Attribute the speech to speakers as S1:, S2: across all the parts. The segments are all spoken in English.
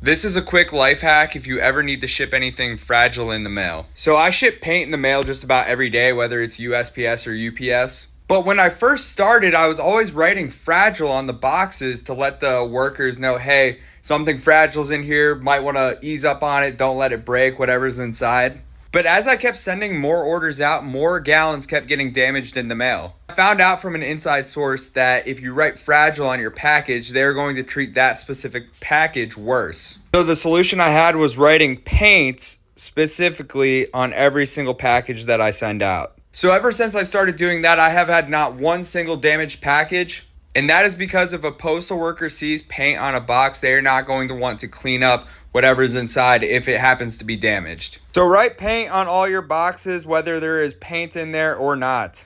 S1: This is a quick life hack if you ever need to ship anything fragile in the mail. So I ship paint in the mail just about every day, whether it's USPS or UPS. But when I first started, I was always writing fragile on the boxes to let the workers know, hey, something fragile's in here, might want to ease up on it, don't let it break, whatever's inside. But as I kept sending more orders out, more gallons kept getting damaged in the mail. I found out from an inside source that if you write fragile on your package, they're going to treat that specific package worse. So the solution I had was writing paint specifically on every single package that I send out. So ever since I started doing that, I have had not one single damaged package. And that is because if a postal worker sees paint on a box, they are not going to want to clean up whatever's inside if it happens to be damaged. So write paint on all your boxes, whether there is paint in there or not.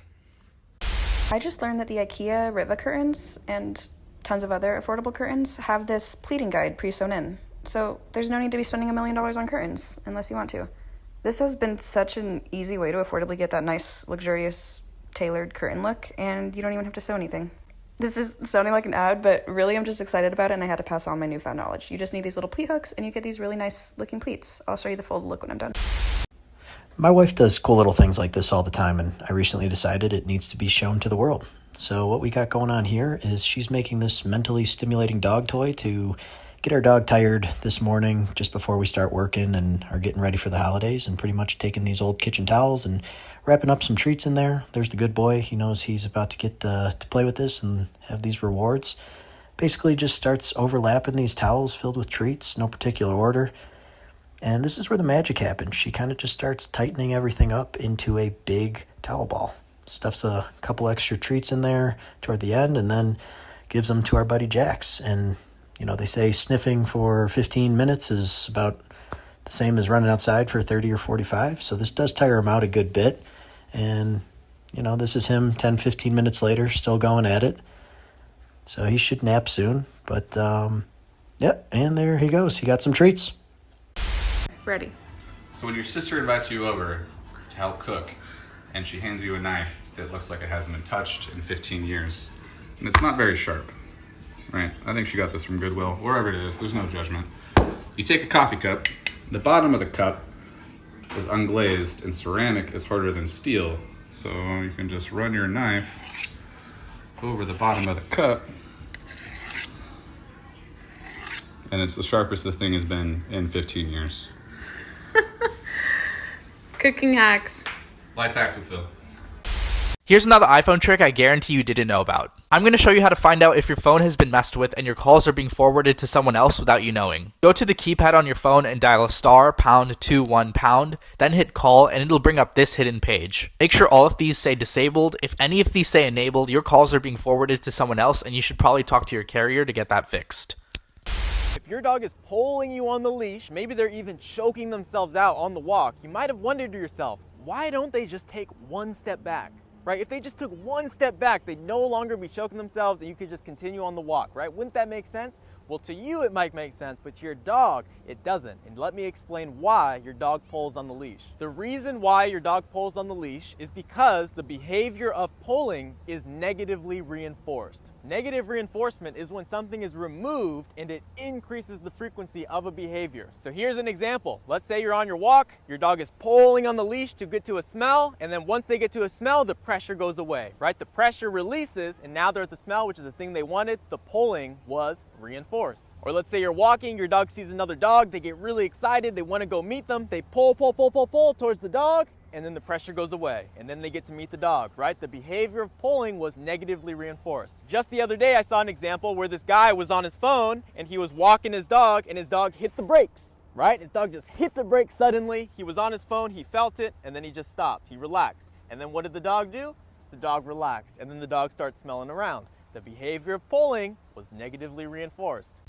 S2: I just learned that the IKEA Riva curtains and tons of other affordable curtains have this pleating guide pre-sewn in. So there's no need to be spending $1 million on curtains unless you want to. This has been such an easy way to affordably get that nice, luxurious, tailored curtain look, and you don't even have to sew anything. This is sounding like an ad, but really I'm just excited about it and I had to pass on my newfound knowledge. You just need these little pleat hooks and you get these really nice looking pleats. I'll show you the full look when I'm done.
S3: My wife does cool little things like this all the time, and I recently decided it needs to be shown to the world. So what we got going on here is she's making this mentally stimulating dog toy to get our dog tired this morning just before we start working and are getting ready for the holidays, and pretty much taking these old kitchen towels and wrapping up some treats in there. There's the good boy. He knows he's about to get to play with this and have these rewards. Basically just starts overlapping these towels filled with treats, no particular order. And this is where the magic happens. She kind of just starts tightening everything up into a big towel ball. Stuffs a couple extra treats in there toward the end and then gives them to our buddy Jax. And you know, they say sniffing for 15 minutes is about the same as running outside for 30 or 45. So this does tire him out a good bit. And, you know, this is him 10, 15 minutes later, still going at it. So he should nap soon. But, yep, and there he goes. He got some treats.
S2: Ready.
S4: So when your sister invites you over to help cook, and she hands you a knife that looks like it hasn't been touched in 15 years, and it's not very sharp, right? I think she got this from Goodwill, wherever it is, there's no judgment. You take a coffee cup, the bottom of the cup is unglazed, and ceramic is harder than steel. So you can just run your knife over the bottom of the cup, and it's the sharpest the thing has been in 15 years.
S5: Cooking hacks.
S4: Life hacks with Phil.
S6: Here's another iPhone trick I guarantee you didn't know about. I'm going to show you how to find out if your phone has been messed with and your calls are being forwarded to someone else without you knowing. Go to the keypad on your phone and dial *#21#, then hit call and it'll bring up this hidden page. Make sure all of these say disabled. If any of these say enabled, your calls are being forwarded to someone else and you should probably talk to your carrier to get that fixed.
S7: If your dog is pulling you on the leash, maybe they're even choking themselves out on the walk, you might have wondered to yourself, why don't they just take one step back? Right? If they just took one step back, they'd no longer be choking themselves and you could just continue on the walk, right? Wouldn't that make sense? Well, to you it might make sense, but to your dog, it doesn't. And let me explain why your dog pulls on the leash. The reason why your dog pulls on the leash is because the behavior of pulling is negatively reinforced. Negative reinforcement is when something is removed and it increases the frequency of a behavior. So here's an example. Let's say you're on your walk, your dog is pulling on the leash to get to a smell, and then once they get to a smell, the pressure goes away, right? The pressure releases, and now they're at the smell, which is the thing they wanted. The pulling was reinforced. Or let's say you're walking, your dog sees another dog, they get really excited, they want to go meet them, they pull towards the dog, and then the pressure goes away, and then they get to meet the dog, right? The behavior of pulling was negatively reinforced. Just the other day, I saw an example where this guy was on his phone, and he was walking his dog, and his dog hit the brakes, right? His dog just hit the brakes suddenly. He was on his phone, he felt it, and then he just stopped. He relaxed. And then what did the dog do? The dog relaxed, and then the dog starts smelling around. The behavior of pulling was negatively reinforced.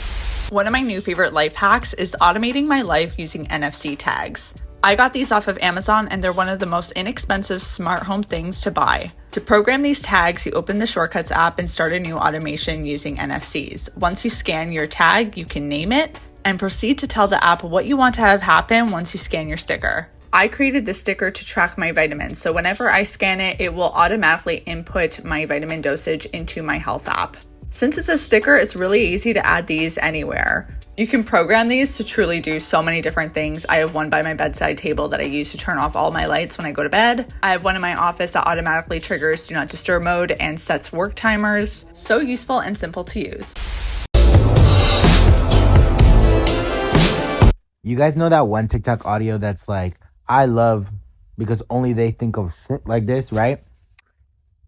S5: One of my new favorite life hacks is automating my life using NFC tags. I got these off of Amazon and they're one of the most inexpensive smart home things to buy. To program these tags, you open the Shortcuts app and start a new automation using NFCs. Once you scan your tag, you can name it and proceed to tell the app what you want to have happen once you scan your sticker. I created this sticker to track my vitamins, so whenever I scan it, it will automatically input my vitamin dosage into my health app. Since it's a sticker, it's really easy to add these anywhere. You can program these to truly do so many different things. I have one by my bedside table that I use to turn off all my lights when I go to bed. I have one in my office that automatically triggers do not disturb mode and sets work timers. So useful and simple to use.
S8: You guys know that one TikTok audio that's like, I love because only they think of shit like this, right?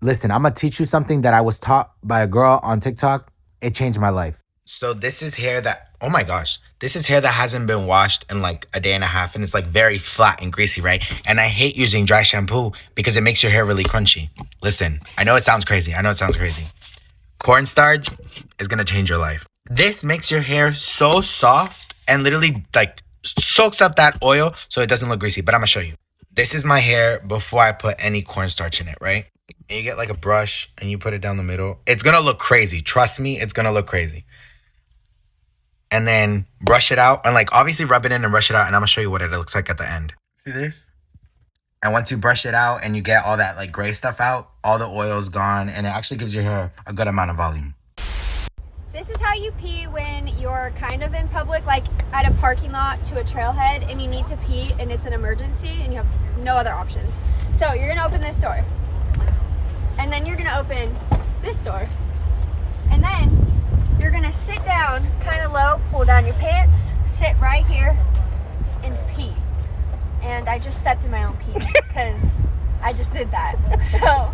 S8: Listen, I'm gonna teach you something that I was taught by a girl on TikTok. It changed my life. So this is hair that, oh my gosh, this is hair that hasn't been washed in like a day and a half, and it's like very flat and greasy, right? And I hate using dry shampoo because it makes your hair really crunchy. Listen, I know it sounds crazy. Cornstarch is gonna change your life. This makes your hair so soft and literally like soaks up that oil so it doesn't look greasy, but I'm gonna show you. This is my hair before I put any cornstarch in it, right? And you get like a brush and you put it down the middle. It's gonna look crazy. Trust me, it's gonna look crazy. And then brush it out and like obviously rub it in and brush it out, and I'm gonna show you what it looks like at the end. See this? And once you brush it out and you get all that like gray stuff out, all the oil's gone, and it actually gives your hair a good amount of volume.
S9: This is how you pee when you're kind of in public, like at a parking lot to a trailhead, and you need to pee and it's an emergency and you have no other options. So you're gonna open this door, and then you're gonna open this door, and then you're gonna sit down kind of low, pull down your pants, sit right here and pee. And I just stepped in my own pee because I just did that. So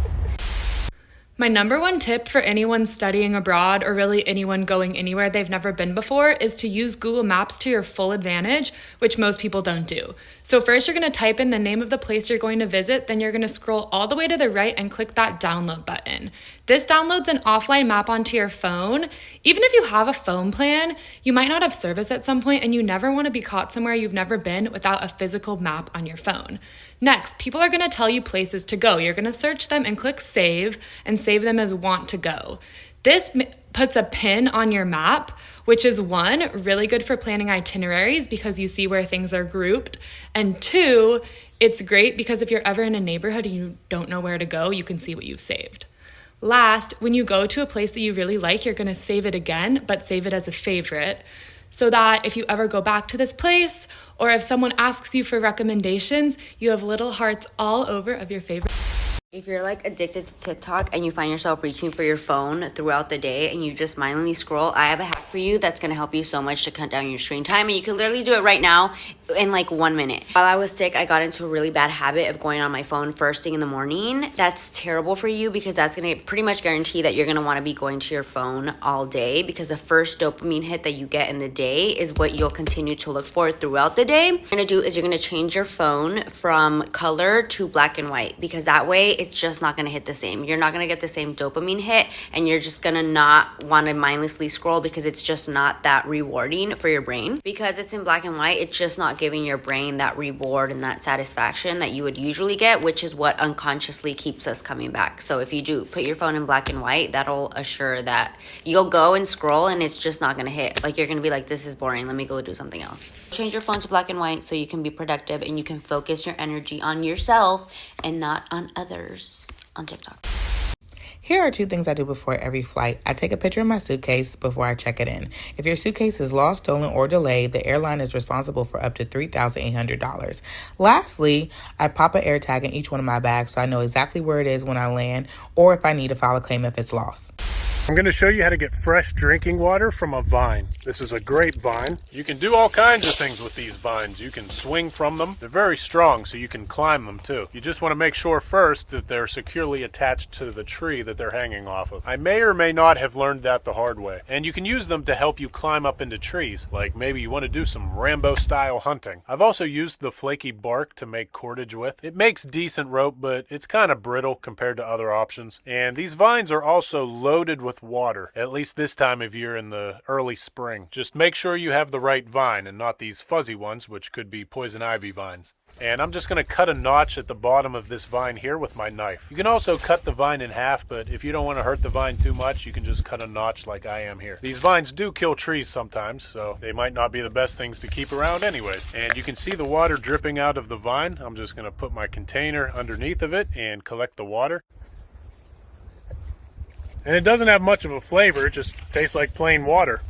S10: my number one tip for anyone studying abroad or really anyone going anywhere they've never been before is to use Google Maps to your full advantage, which most people don't do. So first you're going to type in the name of the place you're going to visit, then you're going to scroll all the way to the right and click that download button. This downloads an offline map onto your phone. Even if you have a phone plan, you might not have service at some point, and you never want to be caught somewhere you've never been without a physical map on your phone. Next, people are going to tell you places to go. You're going to search them and click save and save them as want to go. This puts a pin on your map, which is one, really good for planning itineraries because you see where things are grouped. And two, it's great because if you're ever in a neighborhood and you don't know where to go, you can see what you've saved. Last, when you go to a place that you really like, you're going to save it again, but save it as a favorite, so that if you ever go back to this place, or if someone asks you for recommendations, you have little hearts all over of your favorite.
S11: If you're like addicted to TikTok and you find yourself reaching for your phone throughout the day and you just mindlessly scroll, I have a hack for you that's gonna help you so much to cut down your screen time, and you can literally do it right now in like 1 minute. While I was sick, I got into a really bad habit of going on my phone first thing in the morning. That's terrible for you because that's gonna pretty much guarantee that you're gonna wanna be going to your phone all day, because the first dopamine hit that you get in the day is what you'll continue to look for throughout the day. What you're gonna do is you're gonna change your phone from color to black and white, because that way it's just not going to hit the same. You're not going to get the same dopamine hit, and you're just going to not want to mindlessly scroll because it's just not that rewarding for your brain. Because it's in black and white, it's just not giving your brain that reward and that satisfaction that you would usually get, which is what unconsciously keeps us coming back. So if you do put your phone in black and white, that'll assure that you'll go and scroll and it's just not going to hit. Like, you're going to be like, this is boring, let me go do something else. Change your phone to black and white so you can be productive and you can focus your energy on yourself and not on others on TikTok.
S12: Here are 2 things I do before every flight. I take a picture of my suitcase before I check it in. If your suitcase is lost, stolen, or delayed, the airline is responsible for up to $3,800. Lastly, I pop an air tag in each one of my bags so I know exactly where it is when I land, or if I need to file a claim if it's lost.
S13: I'm going to show you how to get fresh drinking water from a vine. This is a grape vine. You can do all kinds of things with these vines. You can swing from them. They're very strong, so you can climb them too. You just want to make sure first that they're securely attached to the tree that they're hanging off of. I may or may not have learned that the hard way. And you can use them to help you climb up into trees, like maybe you want to do some Rambo-style hunting. I've also used the flaky bark to make cordage with. It makes decent rope, but it's kind of brittle compared to other options. And these vines are also loaded with water, at least this time of year in the early spring. Just make sure you have the right vine and not these fuzzy ones, which could be poison ivy vines. And I'm just going to cut a notch at the bottom of this vine here with my knife. You can also cut the vine in half, but if you don't want to hurt the vine too much, you can just cut a notch like I am here. These vines do kill trees sometimes, so they might not be the best things to keep around anyways. And you can see the water dripping out of the vine. I'm just going to put my container underneath of it and collect the water. And it doesn't have much of a flavor, it just tastes like plain water.